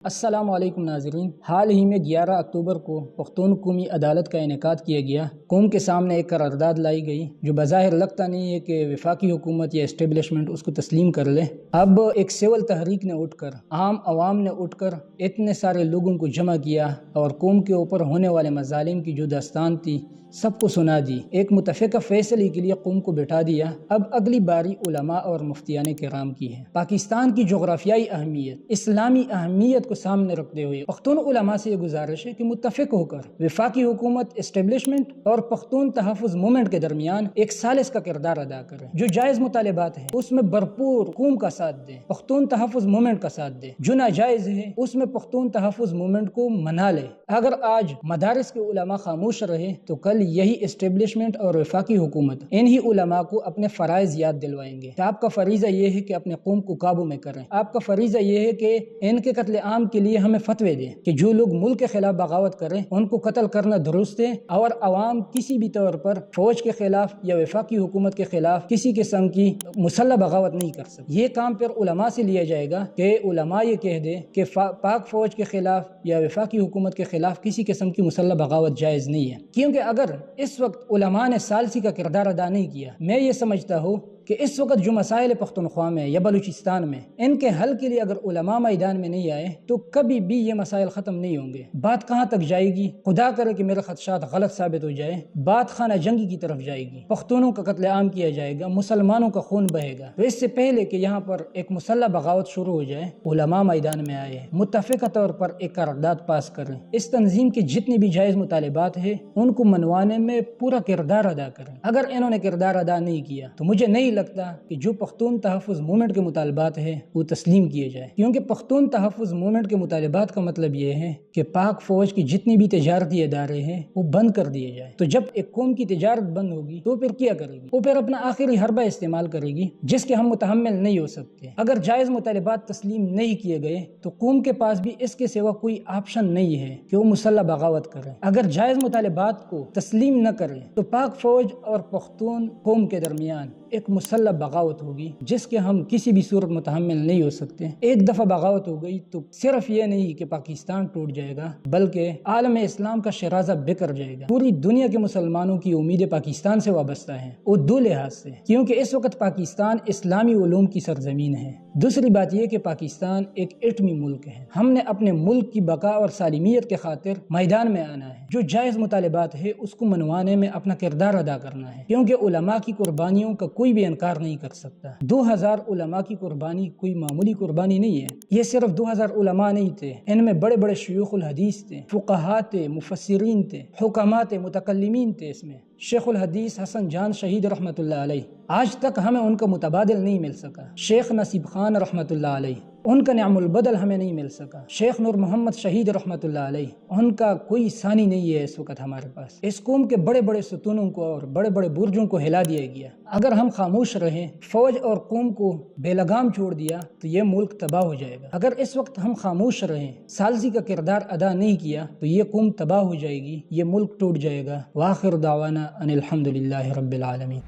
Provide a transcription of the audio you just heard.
السلام علیکم ناظرین، حال ہی میں 11 اکتوبر کو پختون قومی عدالت کا انعقاد کیا گیا۔ قوم کے سامنے ایک قرارداد لائی گئی جو بظاہر لگتا نہیں ہے کہ وفاقی حکومت یا اسٹیبلشمنٹ اس کو تسلیم کر لے۔ اب ایک سول تحریک نے اٹھ کر، عام عوام نے اٹھ کر اتنے سارے لوگوں کو جمع کیا اور قوم کے اوپر ہونے والے مظالم کی جو داستان تھی سب کو سنا دی۔ ایک متفقہ فیصلے کے لیے قوم کو بٹھا دیا۔ اب اگلی باری علماء اور مفتیان کرام کی ہے۔ پاکستان کی جغرافیائی اہمیت، اسلامی اہمیت کو سامنے رکھتے ہوئے پختون علماء سے یہ گزارش ہے کہ متفق ہو کر وفاقی حکومت، اسٹیبلشمنٹ اور پختون تحفظ موومنٹ کے درمیان ایک ثالث کا کردار ادا کریں۔ جو جائز مطالبات ہیں اس میں بھرپور قوم کا ساتھ دیں، پختون تحفظ موومنٹ کا ساتھ دیں۔ جو ناجائز ہے اس میں پختون تحفظ موومنٹ کو منا لے۔ اگر آج مدارس کے علماء خاموش رہے تو کل یہی اسٹیبلشمنٹ اور وفاقی حکومت انہی علماء کو اپنے فرائض یاد دلوائیں گے کہ آپ کا فریضہ یہ ہے کہ اپنے قوم کو قابو میں کریں۔ آپ کا فریضہ یہ ہے کہ ان کے قتل عام کے لیے ہمیں فتوے دیں کہ جو لوگ ملک کے خلاف بغاوت کریں ان کو قتل کرنا درست ہے، اور عوام کسی بھی طور پر فوج کے خلاف یا وفاقی حکومت کے خلاف کسی قسم کی مسلح بغاوت نہیں کر سکتے۔ یہ کام پھر علماء سے لیا جائے گا کہ علماء یہ کہہ دیں کہ پاک فوج کے خلاف یا وفاقی حکومت کے خلاف کسی قسم کی مسلح بغاوت جائز نہیں ہے۔ کیونکہ اگر اس وقت علماء نے ثالثی کا کردار ادا نہیں کیا، میں یہ سمجھتا ہوں کہ اس وقت جو مسائل پختونخوا میں یا بلوچستان میں ان کے حل کے لیے اگر علماء میدان میں نہیں آئے تو کبھی بھی یہ مسائل ختم نہیں ہوں گے۔ بات کہاں تک جائے گی؟ خدا کرے کہ میرے خدشات غلط ثابت ہو جائے، بات خانہ جنگی کی طرف جائے گی، پختونوں کا قتل عام کیا جائے گا، مسلمانوں کا خون بہے گا۔ تو اس سے پہلے کہ یہاں پر ایک مسلح بغاوت شروع ہو جائے، علماء میدان میں آئے، متفقہ طور پر ایک قرارداد پاس کریں، اس تنظیم کے جتنے بھی جائز مطالبات ہیں ان کو منوانے میں پورا کردار ادا کریں۔ اگر انہوں نے کردار ادا نہیں کیا تو مجھے نہیں لگتا کہ جو پختون تحفظ موومنٹ کے مطالبات ہیں وہ تسلیم کیے جائے، کیونکہ پختون تحفظ موومنٹ کے مطالبات کا مطلب یہ ہے کہ پاک فوج کی جتنی بھی تجارتی ادارے ہیں وہ بند کر دیے جائے۔ تو جب ایک قوم کی تجارت بند ہوگی تو پھر کیا کرے گی؟ وہ پھر اپنا آخری حربہ استعمال کرے گی جس کے ہم متحمل نہیں ہو سکتے۔ اگر جائز مطالبات تسلیم نہیں کیے گئے تو قوم کے پاس بھی اس کے سوا کوئی آپشن نہیں ہے کہ وہ مسلح بغاوت کرے۔ اگر جائز مطالبات کو تسلیم نہ کرے تو پاک فوج اور پختون قوم کے درمیان ایک مسلح بغاوت ہوگی جس کے ہم کسی بھی صورت متحمل نہیں ہو سکتے۔ ایک دفعہ بغاوت ہو گئی تو صرف یہ نہیں کہ پاکستان ٹوٹ جائے گا بلکہ عالم اسلام کا شیرازہ بکھر جائے گا۔ پوری دنیا کے مسلمانوں کی امیدیں پاکستان سے وابستہ ہیں، وہ دو لحاظ سے، کیونکہ اس وقت پاکستان اسلامی علوم کی سرزمین ہے۔ دوسری بات یہ کہ پاکستان ایک ایٹمی ملک ہے۔ ہم نے اپنے ملک کی بقا اور سالمیت کے خاطر میدان میں آنا ہے۔ جو جائز مطالبات ہے اس کو منوانے میں اپنا کردار ادا کرنا ہے، کیونکہ علماء کی قربانیوں کا کوئی بھی انکار نہیں کر سکتا۔ 2000 علماء کی قربانی کوئی معمولی قربانی نہیں ہے۔ یہ صرف 2000 علماء نہیں تھے، ان میں بڑے بڑے شیوخ الحدیث تھے، فقہاء تھے، مفسرین تھے، حکماء تھے، متکلمین تھے۔ اس میں شیخ الحدیث حسن جان شہید رحمۃ اللہ علیہ، آج تک ہمیں ان کا متبادل نہیں مل سکا۔ شیخ نصیب خان رحمۃ اللہ علیہ، ان کا نعم البدل ہمیں نہیں مل سکا۔ شیخ نور محمد شہید رحمۃ اللہ علیہ، ان کا کوئی ثانی نہیں ہے اس وقت ہمارے پاس۔ اس قوم کے بڑے بڑے ستونوں کو اور بڑے بڑے برجوں کو ہلا دیا گیا۔ اگر ہم خاموش رہیں، فوج اور قوم کو بے لگام چھوڑ دیا تو یہ ملک تباہ ہو جائے گا۔ اگر اس وقت ہم خاموش رہیں، ثالثی کا کردار ادا نہیں کیا تو یہ قوم تباہ ہو جائے گی، یہ ملک ٹوٹ جائے گا۔ وآخر دعوانا ان الحمد للہ رب العالمین۔